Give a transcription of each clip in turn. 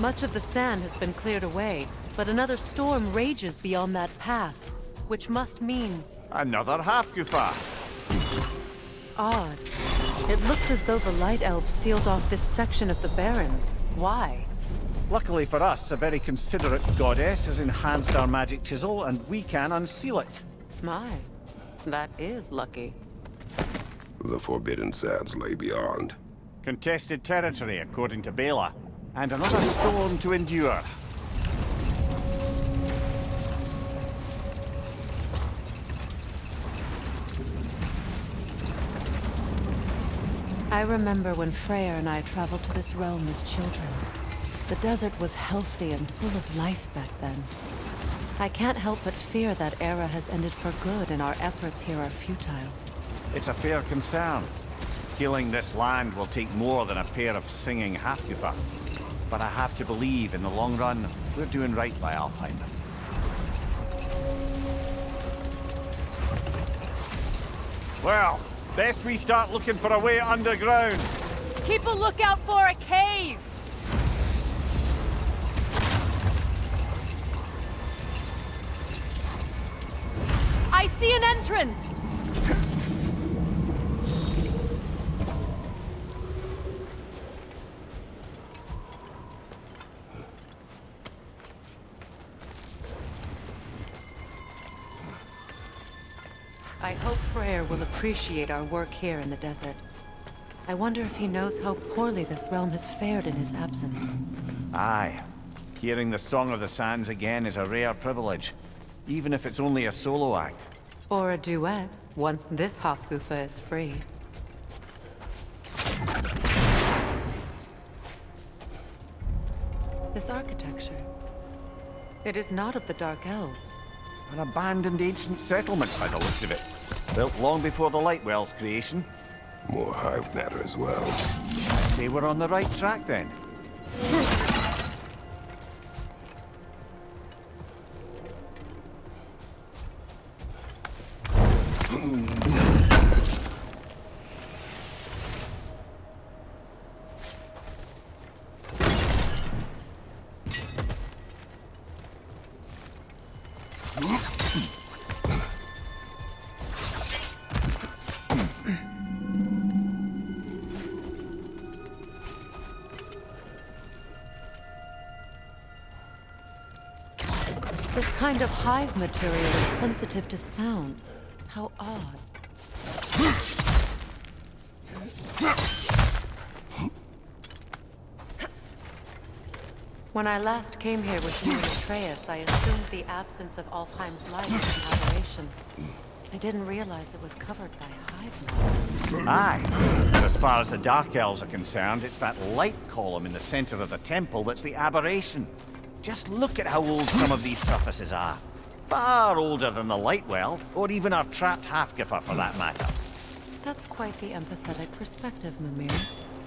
Much of the sand has been cleared away, but another storm rages beyond that pass, which must mean... Another Hafgufa. odd. It looks as though the Light Elves sealed off this section of the Barrens. Why? Luckily for us, a very considerate goddess has enhanced our magic chisel, and we can unseal it. My, that is lucky. The Forbidden Sands lay beyond. Contested territory, according to Bela, and another storm to endure. I remember when Freyr and I traveled to this realm as children. The desert was healthy and full of life back then. I can't help but fear that era has ended for good and our efforts here are futile. It's a fair concern. Healing this land will take more than a pair of singing Hafgufa. But I have to believe, in the long run, we're doing right by Alfheim. Well, best we start looking for a way underground. Keep a lookout for a cave! I see an entrance! I hope Freyr will appreciate our work here in the desert. I wonder if he knows how poorly this realm has fared in his absence. Aye. Hearing the Song of the Sands again is a rare privilege, even if it's only a solo act. Or a duet, once this Hafgufa is free. This architecture. It is not of the Dark Elves. An abandoned ancient settlement by the looks of it. Built long before the Lightwell's creation. More hive matter as well. I'd say we're on the right track then. This kind of hive material is sensitive to sound. How odd. When I last came here with you and Atreus, I assumed the absence of Alfheim's light was an aberration. I didn't realize it was covered by hive matter. Aye. And as far as the Dark Elves are concerned, it's that light column in the center of the temple that's the aberration. Just look at how old some of these surfaces are. Far older than the Lightwell, or even our trapped Hafgufa for that matter. That's quite the empathetic perspective, Mimir.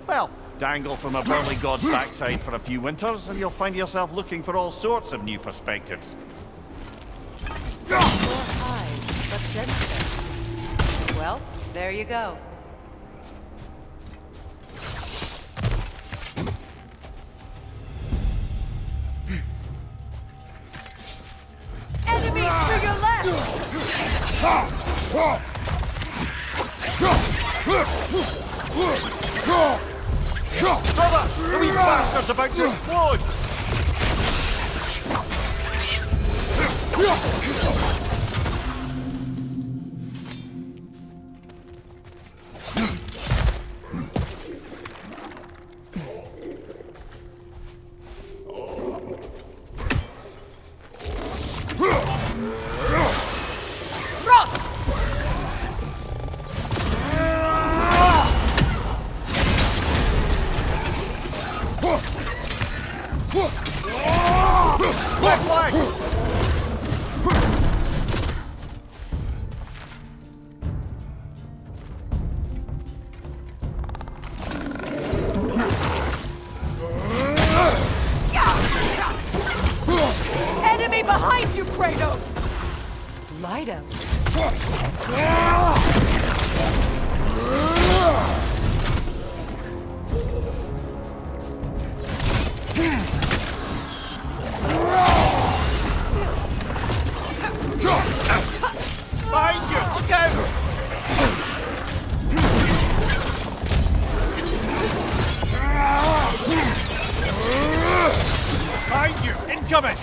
Well, dangle from a burly god's backside for a few winters, and you'll find yourself looking for all sorts of new perspectives. More hive, but sensitive. Well, there you go. Enemies to your left! Brother! The wee bastard's about to explode! Enemy behind you, Kratos! Light out. incoming!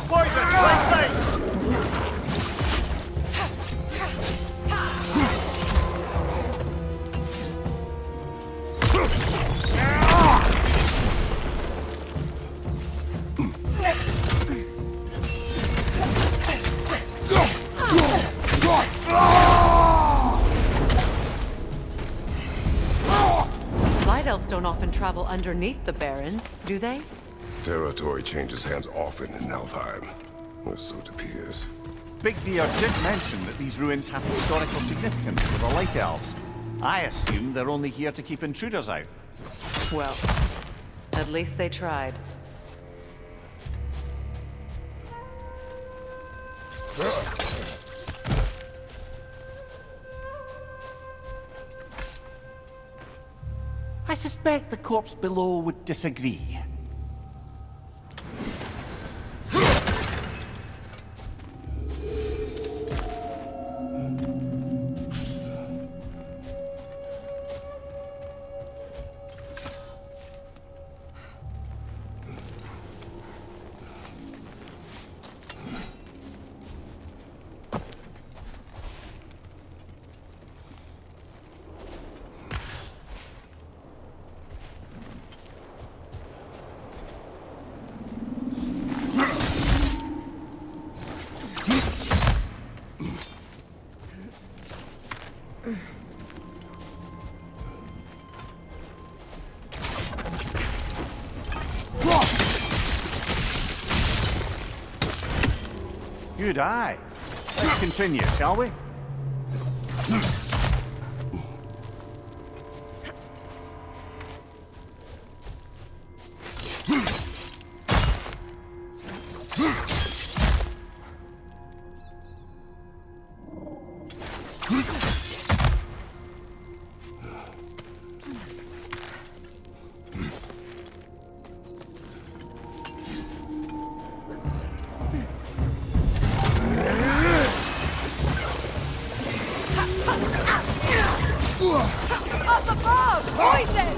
Poison! Right side! Light elves don't often travel underneath the barrens, do they? Territory changes hands often in Alfheim, or so it appears. Big Deer did mention that these ruins have historical significance for the Light Elves. I assume they're only here to keep intruders out. Well, at least they tried. I suspect the corpse below would disagree. Good eye. Let's continue, shall we? Up above! Poison!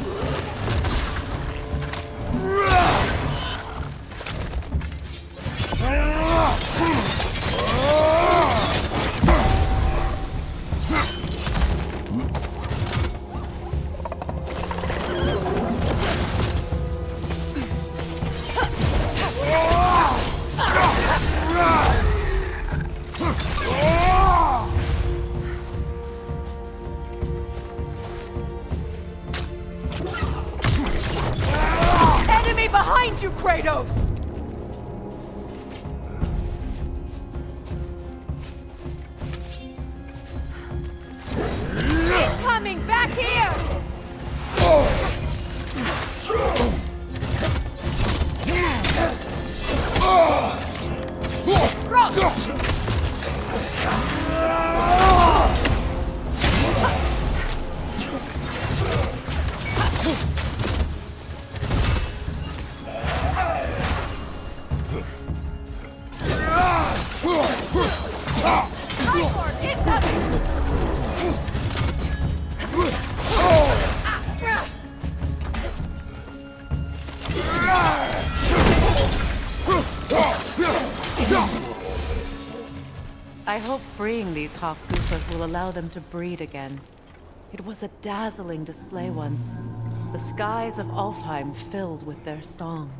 Enemy behind you, Kratos! Coming back here! I hope freeing these Hofgufas will allow them to breed again. It was a dazzling display once. The skies of Alfheim filled with their song.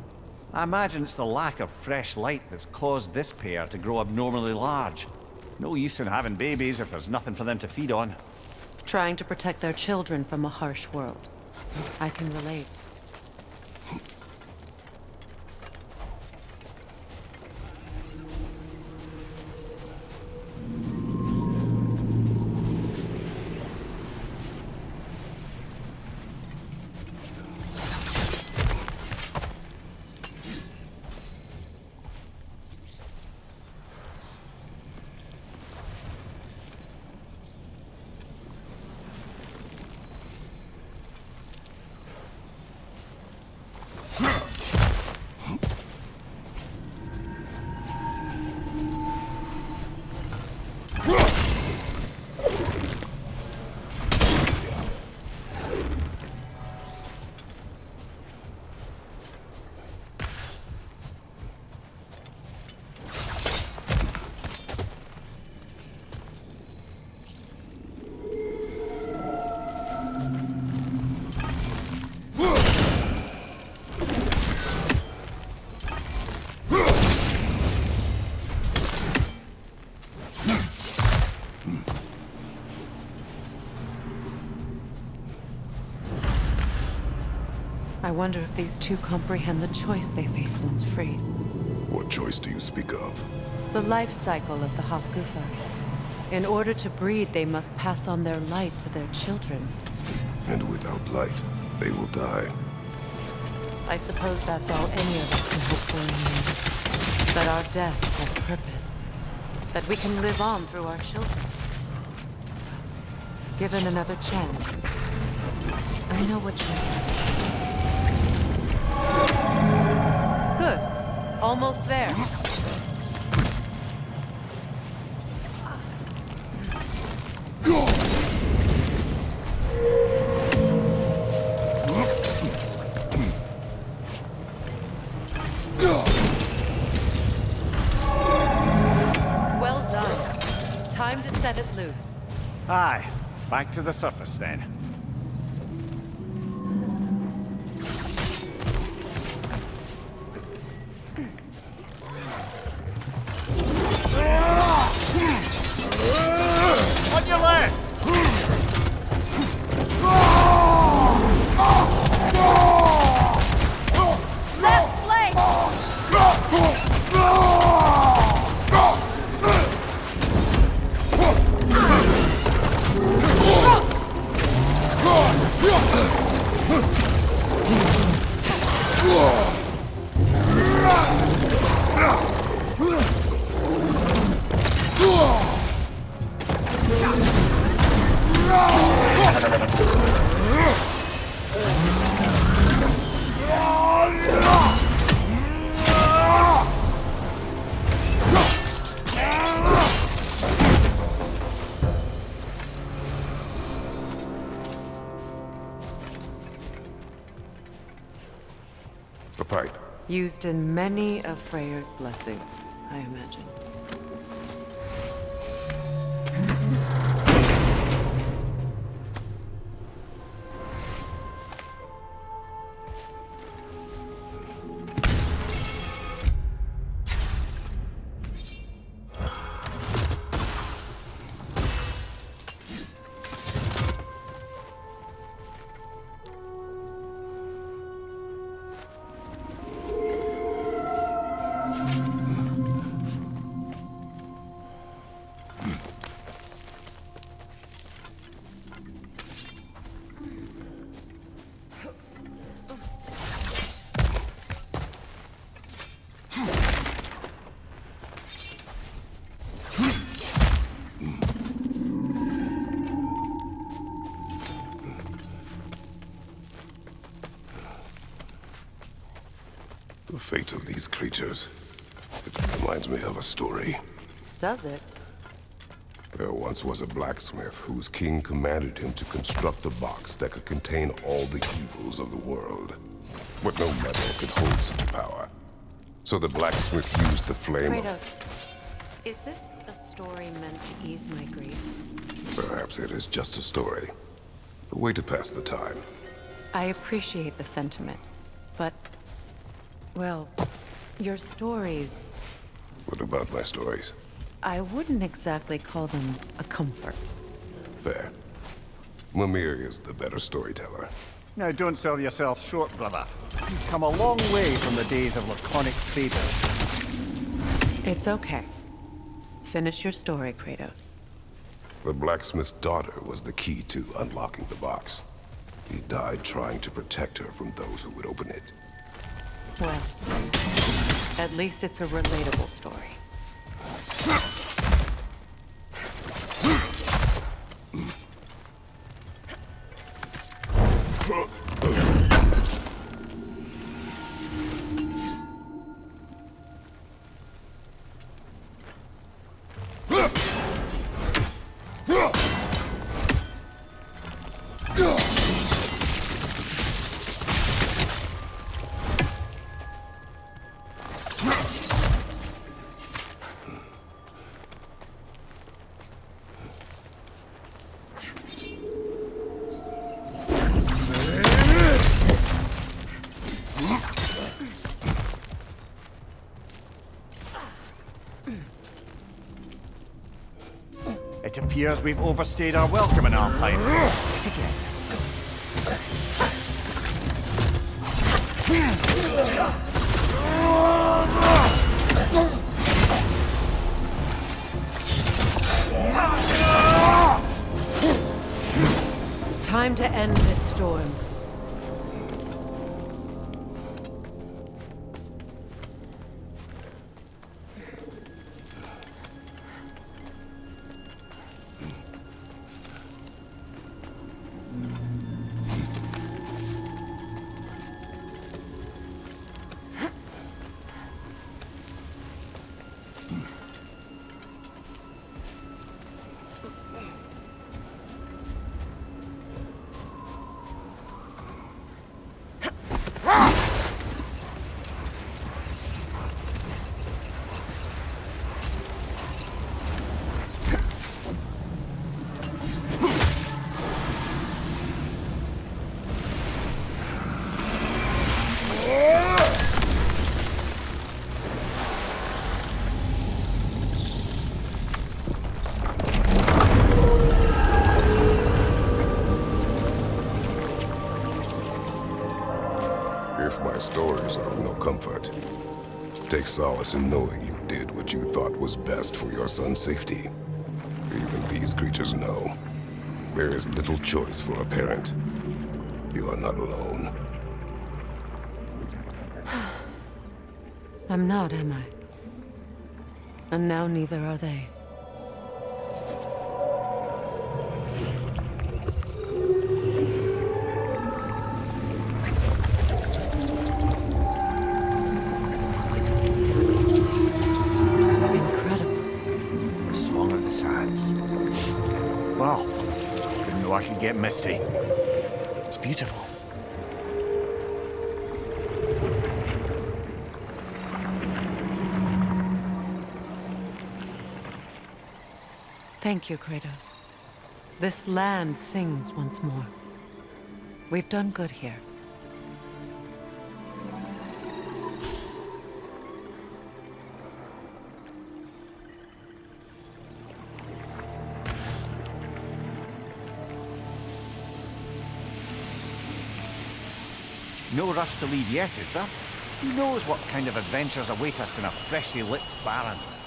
I imagine it's the lack of fresh light that's caused this pair to grow abnormally large. No use in having babies if there's nothing for them to feed on. Trying to protect their children from a harsh world. I can relate. I wonder if these two comprehend the choice they face once freed. What choice do you speak of? The life cycle of the Hofgufa. In order to breed, they must pass on their light to their children. And without light, they will die. I suppose that's all any of us can hope for in the end. That our death has purpose. That we can live on through our children. Given another chance, I know what you're saying. Good. Almost there. Well done. Time to set it loose. Aye. Back to the surface then. On your left! Left flank! A pipe. Used in many of Freyr's blessings, I imagine. The fate of these creatures. It reminds me of a story. Does it? There once was a blacksmith whose king commanded him to construct a box that could contain all the evils of the world. But no metal could hold such power. So the blacksmith used the flame of... Kratos, is this a story meant to ease my grief? Perhaps it is just a story. A way to pass the time. I appreciate the sentiment, but... well, your stories... What about my stories? I wouldn't exactly call them a comfort. Fair. Mimir is the better storyteller. Now don't sell yourself short, brother. You've come a long way from the days of laconic fable. It's okay. Finish your story, Kratos. The blacksmith's daughter was the key to unlocking the box. He died trying to protect her from those who would open it. Well, at least it's a relatable story. It appears we've overstayed our welcome in Alfheim. Together. Time to end this storm. If my stories are of no comfort, take solace in knowing you did what you thought was best for your son's safety. Even these creatures know. There is little choice for a parent. You are not alone. I'm not, am I? And now neither are they. The Song of the Sands. Wow. Didn't know I could get misty. It's beautiful. Thank you, Kratos. This land sings once more. We've done good here. No rush to leave yet, is there? Who knows what kind of adventures await us in a freshly lit Barrens?